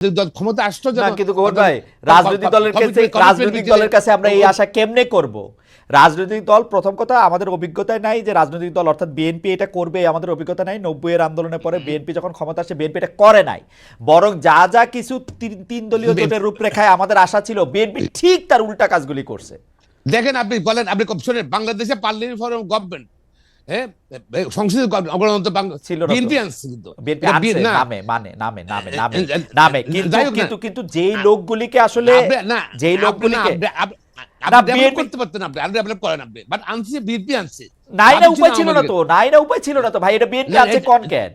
দল ক্ষমতা আসতো না, কিন্তু গৌর ভাই রাজনৈতিক দলের কাছে আমরা এই আশা কেমনে করব? রাজনৈতিক দল, প্রথম কথা আমাদের অভিজ্ঞতায় নাই যে রাজনৈতিক দল অর্থাৎ বিএনপি এটা করবে, আমাদের অভিজ্ঞতা নাই। 90 এর আন্দোলনের পরে বিএনপি যখন ক্ষমতা আসে বিএনপি এটা করে নাই, বরং যা যা কিছু তিন দলীয় জোটের রূপরেখায় আমাদের আশা ছিল বিএনপি ঠিক তার উল্টা কাজগুলি করছে। দেখেন আপনি বলেন, আপনি শোনেন, বাংলাদেশে পার্লামেন্ট ফরম গভর্নমেন্ট, হ্যাঁ, সংসদীয় গণতন্ত্র ছিল না, বিএনপি আনছে, কিন্তু বিএনপি আনছে নামে কিন্তু যেই লোকগুলিকে আসলে যেই লোকগুলিকে করতে পারতেন আপনি ডেভেলপ করেন আপনি, বাট আনছে বিএনপি আনছে। নাই না উপায় ছিল না তো ভাই, এটা বিএনপি আছে কোন কেন?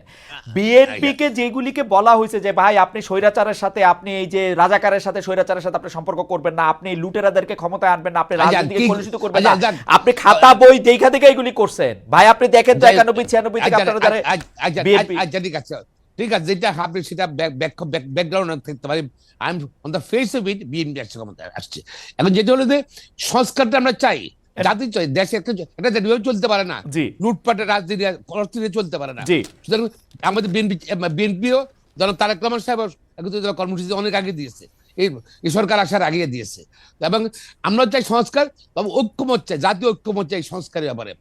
বিএনপি কে যেগুলিকে বলা হয়েছে যে ভাই আপনি স্বৈরাচারের সাথে, আপনি এই যে রাজাকারের সাথে, স্বৈরাচারের সাথে আপনি সম্পর্ক করবেন না, আপনি লুটেরাদেরকে ক্ষমতায় আনবেন না, আপনি রাজনীতিকে কলুষিত করবেন না, আপনি খাতা বই দেখা দেখে এগুলি করছেন ভাই। আপনি দেখেন তো 91-96 থেকে আপনারা যারা বিএনপি, ঠিক আছে, যেটা আপনি সেটা ব্যাকগ্রাউন্ড থাকতে পারে, I am on the face of it, BNP আসছে। এখন যেটা হলো যে সংস্কারটা আমরা চাই, জাতি চাই, দেশে একটা চলতে পারে না, লুটপাটের রাজনীতি অর্থনীতি চলতে পারে না। সুতরাং আমাদের বিএনপিও যেন তারেক রহমান সাহেব কর্মসূচি অনেক আগে দিয়েছে, এই সরকার আসার আগে দিয়েছে, এবং আমরা চাই সংস্কার, তবে ঐক্যমত চাই, জাতীয় ঐক্যমত চাই সংস্কারের ব্যাপারে।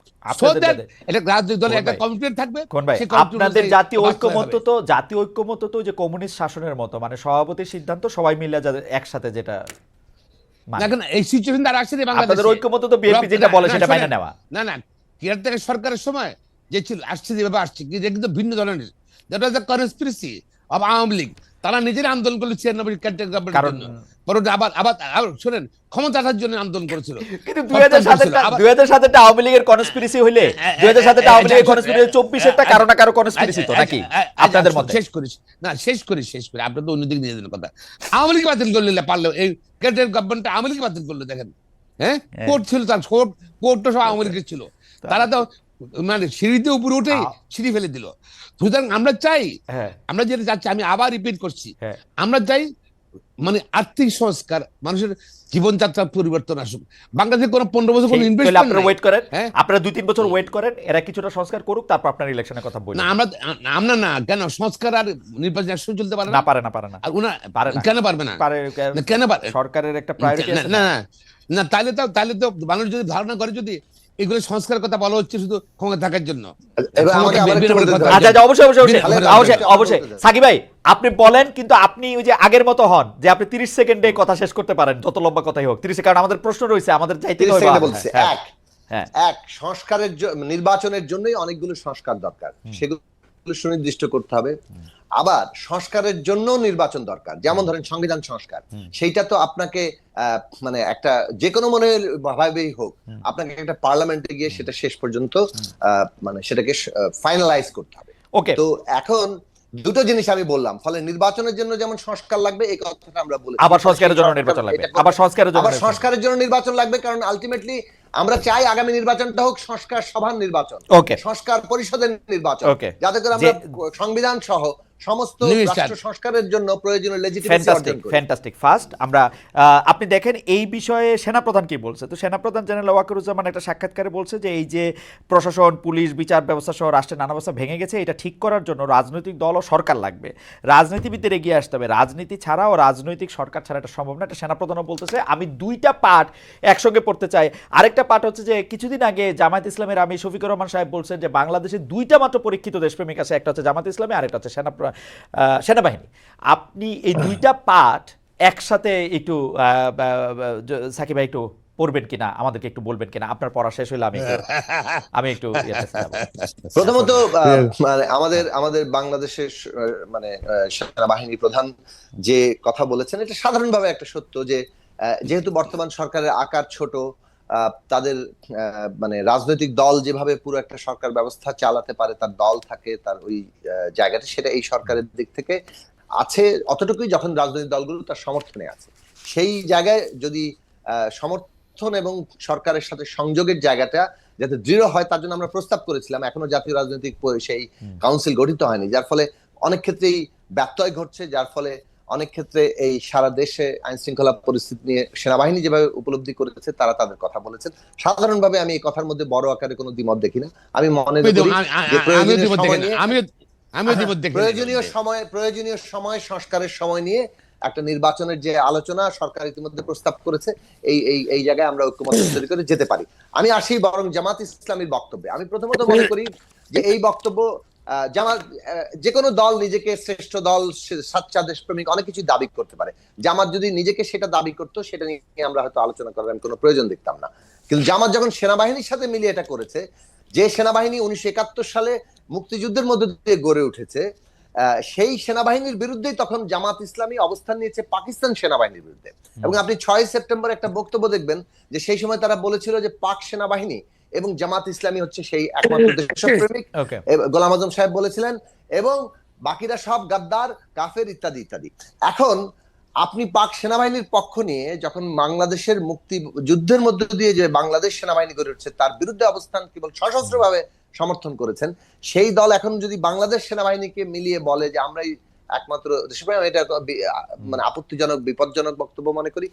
রাজনৈতিক দলের একটা কমিটমেন্ট থাকবে। আপনাদের জাতীয় ঐক্যমত তো যে কমিউনিস্ট শাসনের মতো, মানে সভাপতির সিদ্ধান্ত সবাই মিলে একসাথে, যেটা এই সিচুয়েশন দ্বারা আসছে বাংলাদেশের ঐক্যমত তো বিএনপি যেটা বলে সেটা মেনে নেওয়া। না কেয়ারটেকার সরকারের সময় যে ছিল, আসছে যেভাবে আসছে, কিন্তু ভিন্ন ধরনের, that was the conspiracy of Awami League. তারা নিজের আন্দোলন করলো 96 কেয়ারটেকার গভর্নমেন্টের জন্য, আবার শোনেন, ক্ষমতা আসার জন্য আন্দোলন করেছিল। কিন্তু 2007 টা আওয়ামী লীগের কনস্পিরেসি হইলে 2007 টা আওয়ামী লীগের কনস্পিরেসি 24 এর টা কারো না কারো কনস্পিরেসি তো নাকি আপনাদের মতে? শেষ করি আপনি তো অন্যদিকে নিয়ে যাবেন কথা। আওয়ামী লীগ বাতিল করলে পারলো, এই কেয়ারটেকার গভর্নমেন্ট আওয়ামী লীগ বাতিল করলো, দেখেন, হ্যাঁ, কোর্ট ছিল, তার কোর্টটা সব আওয়ামী লীগের ছিল, তারা তো মানে সিঁড়িতে উপরে উঠেই সিঁড়ি ফেলে দিল। সুতরাং আমরা চাই, আমরা যেটা চাচ্ছি, আমি আবার রিপিট করছি, আমরা চাই মানে আর্থিক সংস্কার, মানুষের জীবনযাত্রা পরিবর্তন আসুক। বাংলাদেশে কোনো 15 বছর কোনো ইনভেস্টমেন্ট, আপনারা ওয়েট করেন, আপনারা 2-3 বছর ওয়েট করেন, এরা কিছুটা সংস্কার করুক, তারপর আপনার ইলেকশনের কথা বলবেন। না আমরা না, কেন সংস্কার আর নির্বাচন একসঙ্গে চলতে পারে না? পারে না আর কেন পারবে না? কেন পারে? সরকারের একটা প্রায়োরিটি আছে। না তাহলে তো মানুষ যদি ধারণা করে যদি এগুলো সংস্কার কথা বলা হচ্ছে শুধু ক্ষমতা থাকার জন্য। অবশ্যই সাকিব ভাই আপনি বলেন, কিন্তু আপনি ওই যে আগের মতো হন যে আপনি 30 সেকেন্ডে কথা শেষ করতে পারেন, যত লম্বা কথাই হোক। 30 সেকেন্ড আমাদের প্রশ্ন রয়েছে, আমাদের চাইতে এক সংস্কারের নির্বাচনের জন্যই অনেকগুলো সংস্কার দরকার, সেগুলো সুনির্দিষ্ট করতে হবে। আবার সংস্কারের জন্য নির্বাচন দরকার, যেমন ধরেন সংবিধান সংস্কার, সেইটা তো আপনাকে মানে একটা যে কোনো মনের ভাবেই হোক, আপনাকে একটা পার্লামেন্টে গিয়ে সেটা শেষ পর্যন্ত মানে সেটাকে ফাইনালাইজ করতে হবে। তো এখন দুটো জিনিস আমি বললাম, ফলে নির্বাচনের জন্য যেমন সংস্কার লাগবে, এই কথাটা আমরা বলেছি, আবার সংস্কারের জন্য নির্বাচন লাগবে, আবার সংস্কারের জন্য নির্বাচন লাগবে, কারণ আলটিমেটলি আমরা চাই আগামী নির্বাচনটা হোক সংস্কার সভার নির্বাচন, সংস্কার পরিষদের নির্বাচন, যাতে করে আমরা সংবিধান সহ সমস্ত রাষ্ট্র সংস্কারের জন্য প্রয়োজনীয় লেজিটিমেসি অর্জন করি। ফ্যান্টাস্টিক। ফার্স্ট আমরা আপনি দেখেন এই বিষয়ে সেনাপ্রধান কি বলছে। তো সেনাপ্রধান জেনারেল ওয়াকারুজ্জামান একটা সাক্ষাৎকারে বলছে যে এই যে প্রশাসন, পুলিশ, বিচার ব্যবস্থা সহ রাষ্ট্রের নানা ব্যবস্থা ভেঙে গেছে, এটা ঠিক করার জন্য রাজনৈতিক দল ও সরকার লাগবে, রাজনীতিবিদদের এগিয়ে আসতে হবে, রাজনীতি ছাড়া ও রাজনৈতিক সরকার ছাড়া এটা সম্ভব না। এটা সেনাপ্রধানও বলতেছে। আমি দুইটা পার্ট একসঙ্গে পড়তে চাই। আরেকটা পার্ট হচ্ছে যে কিছুদিন আগে জামায়াত ইসলামের আমির শফিকুর রহমান সাহেব বলছেন যে বাংলাদেশে দুইটা মাত্র পরীক্ষিত দেশপ্রেমিক আছে, একটা হচ্ছে জামায়াত ইসলামী আর একটা হচ্ছে সেনাবাহিনী। আপনি এই দুইটা পার্ট একসাথে একটু সাকিব ভাই একটু পড়বেন কিনা, আমাদেরকে একটু বলবেন কিনা, আপনার পড়া শেষ হইলে আমি একটু প্রথমত মানে আমাদের বাংলাদেশের মানে সেনাবাহিনী প্রধান যে কথা বলেছেন, এটা সাধারণভাবে একটা সত্য যে যেহেতু বর্তমান সরকারের আকার ছোট, তাদের মানে রাজনৈতিক দল যেভাবে পুরো একটা সরকার ব্যবস্থা চালাতে পারে, তার দল থাকে, তার ওই জায়গাটা, সেটা এই সরকারের দিক থেকে আছে অতটুকুই, যখন রাজনৈতিক দলগুলো তার সমর্থনে আছে। সেই জায়গায় যদি সমর্থন এবং সরকারের সাথে সংযোগের জায়গাটা যাতে দৃঢ় হয়, তার জন্য আমরা প্রস্তাব করেছিলাম। এখনো জাতীয় রাজনৈতিক সেই কাউন্সিল গঠিত হয়নি, যার ফলে অনেক ক্ষেত্রেই ব্যত্যয় ঘটছে, যার ফলে অনেক ক্ষেত্রে এই সারা দেশে আইন শৃঙ্খলা পরিস্থিতি নিয়ে সেনাবাহিনী যেভাবে উপলব্ধি করেছে, তারা তাদের কথা বলেছেন। সাধারণভাবে আমি এই কথার মধ্যে বড় আকারে কোনো দ্বিমত দেখি না। আমি মনে করি আমি ইতিমধ্যে প্রয়োজনীয় সময় সংস্কারের সময় নিয়ে একটা নির্বাচনের যে আলোচনা সরকার ইতিমধ্যে প্রস্তাব করেছে, এই জায়গায় আমরা ঐক্যমত্য তৈরি করে যেতে পারি। আমি আসি বরং জামাত ইসলামীর বক্তব্যে। আমি প্রথমত মনে করি যে এই বক্তব্য, জামাত, যে কোনো দল নিজেকে শ্রেষ্ঠ দল, সাচ্চা দেশপ্রেমিক অনেক কিছু দাবি করতে পারে। জামাত যদি নিজেকে সেটা দাবি করতো, সেটা নিয়ে আমরা হয়তো আলোচনা করার আমি কোনো প্রয়োজন দেখতাম না। কিন্তু জামাত যখন সেনাবাহিনীর সাথে মিলিয়ে এটা করেছে, যে সেনাবাহিনী 1971 সালে মুক্তিযুদ্ধের মধ্যে দিয়ে গড়ে উঠেছে, সেই সেনাবাহিনীর বিরুদ্ধেই তখন জামাত ইসলামী অবস্থান নিয়েছে পাকিস্তান সেনাবাহিনীর বিরুদ্ধে। এবং আপনি 6 সেপ্টেম্বর একটা বক্তব্য দেখবেন যে সেই সময় তারা বলেছিল যে পাক সেনাবাহিনী এবং জামাত ইসলামী হচ্ছে সেই একমাত্র দেশপ্রেমিক। গোলাম আজম সাহেব বলেছিলেন, এবং বাকিরা সব গাদ্দার, কাফের, ইত্যাদি ইত্যাদি। এখন আপনি পাক সেনাবাহিনীর পক্ষ নিয়ে যখন বাংলাদেশের মুক্তি যুদ্ধের মধ্য দিয়ে যে বাংলাদেশ সেনাবাহিনী গড়ে উঠছে তার বিরুদ্ধে অবস্থান কেবল সশস্ত্রভাবে সমর্থন করেছেন, সেই দল এখন যদি বাংলাদেশ সেনাবাহিনীকে মিলিয়ে বলে যে আমরাই একমাত্র দেশপ্রেম, এটা মানে আপত্তিজনক, বিপজ্জনক বক্তব্য মনে করি।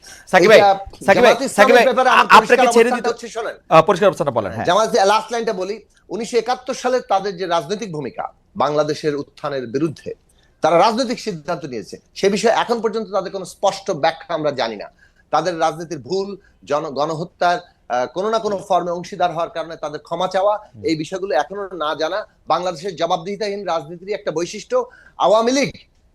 লাস্ট লাইনটা বলি, 1971 সালে তাদের যে রাজনৈতিক ভূমিকা বাংলাদেশের উত্থানের বিরুদ্ধে, তারা রাজনৈতিক সিদ্ধান্ত নিয়েছে, সে বিষয়ে এখন পর্যন্ত তাদের কোনো স্পষ্ট ব্যাখ্যা আমরা জানি না। তাদের রাজনীতির ভুল, গণহত্যার কোনো না কোনো ফর্মে অংশীদার হওয়ার কারণে তাদের ক্ষমা চাওয়া, এই বিষয়গুলো এখনো না জানা বাংলাদেশের জবাবদিহিতাহীন রাজনীতির একটা বৈশিষ্ট্য। আওয়ামী লীগ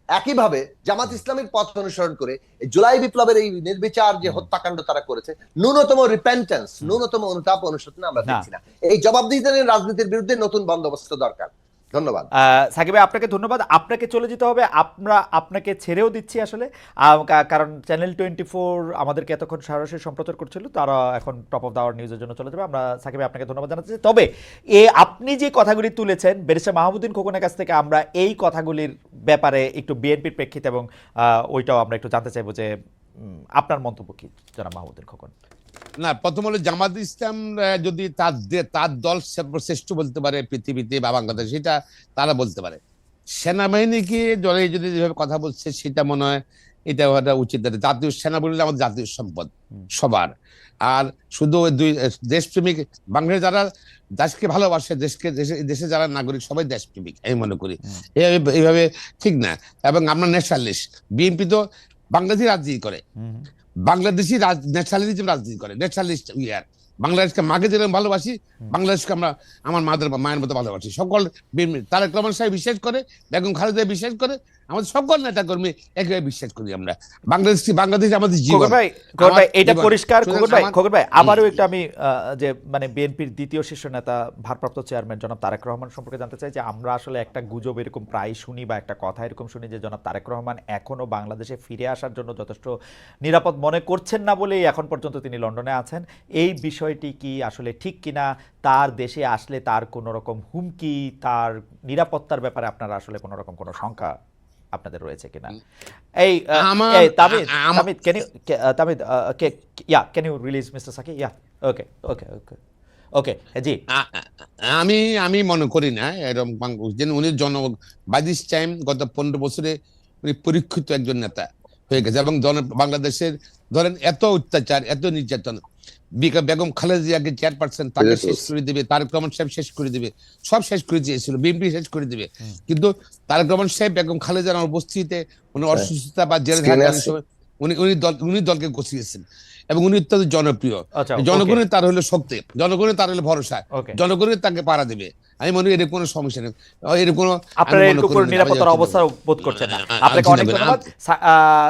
একইভাবে জামাত ইসলামের পথ অনুসরণ করে জুলাই বিপ্লবের এই নির্বিচার যে হত্যাকাণ্ড তারা করেছে, ন্যূনতম রিপেন্টেন্স, ন্যূনতম অনুতাপ অনুশোচনা আমরা দেখছি না। এই জবাবদিহিতাহীন রাজনীতির বিরুদ্ধে নতুন বন্দোবস্ত দরকার। ধন্যবাদ সাকিব ভাই, আপনাকে ধন্যবাদ। আপনাকে চলে যেতে হবে, আমরা আপনাকে ছেড়েও দিচ্ছি আসলে, কারণ চ্যানেল 24 আমাদেরকে এতক্ষণ সরাসরি সম্প্রচার করছিল, তারা এখন টপ অফ দ্য আওয়ার নিউজের জন্য চলে যাবে। আমরা সাকিব ভাই আপনাকে ধন্যবাদ জানাচ্ছি। তবে আপনি যে কথাগুলি তুলেছেন ব্যারিস্টার মাহমুদুদ্দিন খোকনের কাছ থেকে, আমরা এই কথাগুলির ব্যাপারে একটু বিএনপির প্রেক্ষিতে এবং ওইটাও আমরা একটু জানতে চাইবো যে আপনার মন্তব্য কি জনাব মাহমুদুদ্দিন খোকন। না, প্রথম হলো জামাত ইসলাম যদি তার দল শ্রেষ্ঠ বলতে পারে পৃথিবীতে বা বাংলাদেশ, এটা তারা বলতে পারে। সেনাবাহিনীকে দলে যদি যেভাবে কথা বলছে সেটা মনে হয় এটা হওয়াটা উচিত। জাতীয় সেনা বললে আমাদের জাতীয় সম্পদ সবার। আর শুধু দুই দেশপ্রেমিক বাংলাদেশ, যারা দেশকে ভালোবাসে, দেশে যারা নাগরিক সবাই দেশপ্রেমিক আমি মনে করি। এইভাবে ঠিক না। এবং আমরা ন্যাশনালিস্ট, বিএনপি তো বাংলাদেশি রাজনীতি করে, বাংলাদেশি ন্যাশনালিজম রাজনীতি করে, ন্যাশনালিস্ট ইয়ার। বাংলাদেশকে মাকে যেরকম ভালোবাসি, বাংলাদেশকে আমরা আমার মায়ের মতো ভালোবাসি। সকল তারেক রহমান সাহেব বিশ্বাস করে, বেগম খালেদা বিশ্বাস করে, আমাদের সকল নেতা কর্মী একভাবে বিশ্বাস করি আমরা। বাংলাদেশ আমাদের জীবন। খোকন ভাই, এটা পরিষ্কার। খোকন ভাই আবারও একটু আমি যে মানে বিএনপির দ্বিতীয় শীর্ষ নেতা, ভারপ্রাপ্ত চেয়ারম্যান জনাব তারেক রহমান সম্পর্কে জানতে চাই যে আমরা আসলে একটা গুজব এরকম প্রায় শুনি বা একটা কথা এরকম শুনি যে জনাব তারেক রহমান এখনো বাংলাদেশে ফিরে আসার জন্য যথেষ্ট নিরাপদ মনে করছেন না বলেই এখন পর্যন্ত তিনি লন্ডনে আছেন। এই বিষয়টি কি আসলে ঠিক কিনা? তার দেশে আসলে তার কোনো রকম হুমকি, তার নিরাপত্তার ব্যাপারে আপনারা আসলে কোনো রকম কোনো শঙ্কা আপনাদের রয়েছে কিনা? এই তামিদ, can you release Mr. Saki? Okay, জি। আমি মনে করি না এরকম। উনি বাই দিস টাইম গত 15 বছরে উনি পরীক্ষিত একজন নেতা হয়ে গেছে। এবং বাংলাদেশের ধরেন এত অত্যাচার, এত নির্যাতন, বেগম খালেদা জিয়াকে চেয়ারপারসন, তাকে শেষ করে দিবে, তারেক রহমান সাহেব শেষ করে দিবে, সব শেষ করে দিয়েছিল, বিএনপি শেষ করে দিবে। কিন্তু তারেক রহমান সাহেব বেগম খালেদার উপস্থিতিতে উনি অসুস্থতা বা জেলে থাকার সময় উনি দলকে গছিয়েছেন এবং উনি অত্যন্ত জনপ্রিয়। জনগণের তার হলো শক্তি, জনগণের তার হলো ভরসা, জনগণের তাকে পাড়া দেবে। আমি মনে করি এর কোনো সমস্যা নেই, এর কোনো নিরাপত্তার অবস্থা বোধ করছেন না। আপনাকে অনেক ধন্যবাদ।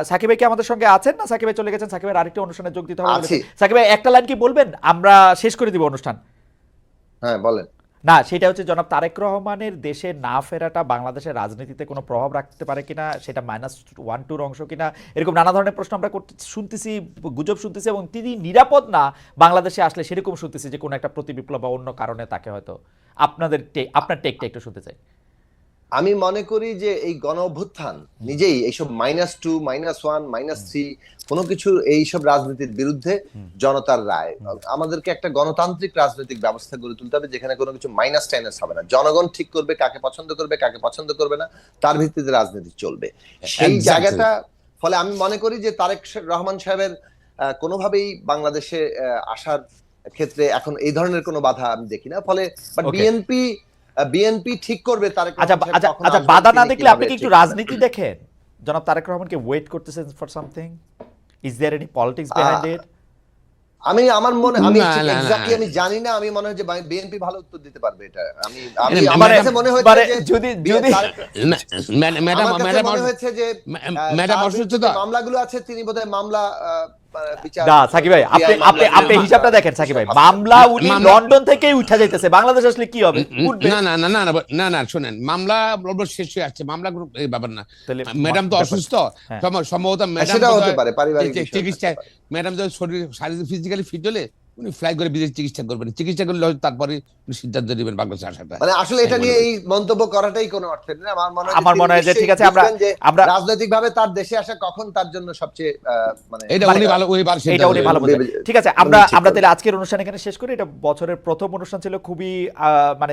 সাকিব ভাই কি আমাদের সঙ্গে আছেন না সাকিব ভাই চলে গেছেন? সাকিবের আরেকটি অনুষ্ঠানে যোগ দিতে হবে। সাকিব ভাই একটা লাইন কি বলবেন, আমরা শেষ করে দিব অনুষ্ঠান? হ্যাঁ বলেন। না, সেটা হচ্ছে জনাব তারেক রহমানের দেশে না ফেরাটা বাংলাদেশের রাজনীতিতে কোনো প্রভাব রাখতে পারে কিনা, সেটা -1-2 অংশ কিনা, এরকম নানা ধরনের প্রশ্ন আমরা শুনতেছি, গুজব শুনতেছি। এবং তিনি নিরাপদ না বাংলাদেশে আসলে সেরকম শুনতেছি যে কোনো একটা প্রতিবিপ্লব বা অন্য কারণে তাকে হয়তো। আপনার টেকটা একটু শুনতে চাই। আমি মনে করি যে এই গণ অভ্যুত্থান নিজেই এইসব -2, -1, -3 কোনো কিছু এইসব রাজনীতির বিরুদ্ধে জনতার রায়। আমাদেরকে একটা গণতান্ত্রিক রাজনৈতিক ব্যবস্থা গড়ে তুলতে হবে যেখানে কোনো কিছু মাইনাস টাইনাস হবে না। জনগণ ঠিক করবে কাকে পছন্দ করবে, কাকে পছন্দ করবে না, তার ভিত্তিতে রাজনীতি চলবে। সেই জায়গাটা ফলে আমি মনে করি যে তারেক রহমান সাহেবের কোনোভাবেই বাংলাদেশে আসার ক্ষেত্রে এখন এই ধরনের কোনো বাধা আমি দেখি না। ফলে বিএনপি বিএনপি ঠিক করবে তারেক আচ্ছা রহমান সাহেব আচ্ছা কখন আচ্ছা আসবেন, বাধা না তিনি দেখলে আপনি কিভাবে কি একটু ঠিক করবেন। রাজনীতি দেখেন? জনাব তারেক রহমানকে ওয়েট করতেছেন for something? Is there any politics behind it? আমার মনে আমি না, ঠিক না, না। এক্স্যাক্টলি আমি জানি না, আমি মনে হয় যে বিএনপি ভালো উত্তর দিতে পারবে এটা। আমি মানে আমার ম্যাডাম- কাছে মনে হয়েছে মানে যে যদি ম্যাডাম আমার কাছে ম্যাডাম মনে হয়েছে যে ম্যাডাম তার অসুস্থ বিরুদ্ধে তো? মামলাগুলো আছে, তিনি বোধহয় মামলা বিচার না সাকিব ভাই, আপনি মামলা আপনি আপনি মামলা- হিসাবটা দেখেন সাকিব ভাই, মামলা- মামলা উনি মামলা- লন্ডন থেকেই উঠা যাইতেছে, বাংলাদেশ আসলে কি হবে? উঠবে। না না না না না না না শোনেন, মামলা শেষ হয়ে আসছে, মামলা কোনো এই ব্যাপার না। তাহলে ম্যাডাম তো ব্যাপার- অসুস্থ, হ্যাঁ। সম্ভবত ম্যাডাম সেটাও হতে বোধহয় পারে, পারিবারিক বিষয় চিকিৎসা, থাকতে পারে। ম্যাডাম যদি শরীর শারীরিক ফিজিক্যালি ফিট হলে উনি ফ্লাই করে বিদেশ চিকিৎসা করবেন, চিকিৎসা করলে হয়তো তারপরে উনি সিদ্ধান্ত নেবেন বাংলাদেশে আসাটা। মানে আসলে এটা আমি নিয়ে মনে এই মন্তব্য করাটাই কোনো অর্থ নেই। আমার মনে হয় যে ঠিক আছে, আমরা রাজনৈতিক ভাবে তার দেশে আসা কখন তার জন্য সবচেয়ে মানে এটা উনি ভালো, ওই ভালো এটা উনি ভালো বলতে- বলছেন। ঠিক আছে, উনি আমরা ঠিক আমরা করবেন। তাহলে আজকের অনুষ্ঠান এখানে শেষ করি। এটা বছরের প্রথম অনুষ্ঠান ছিল, খুবই মানে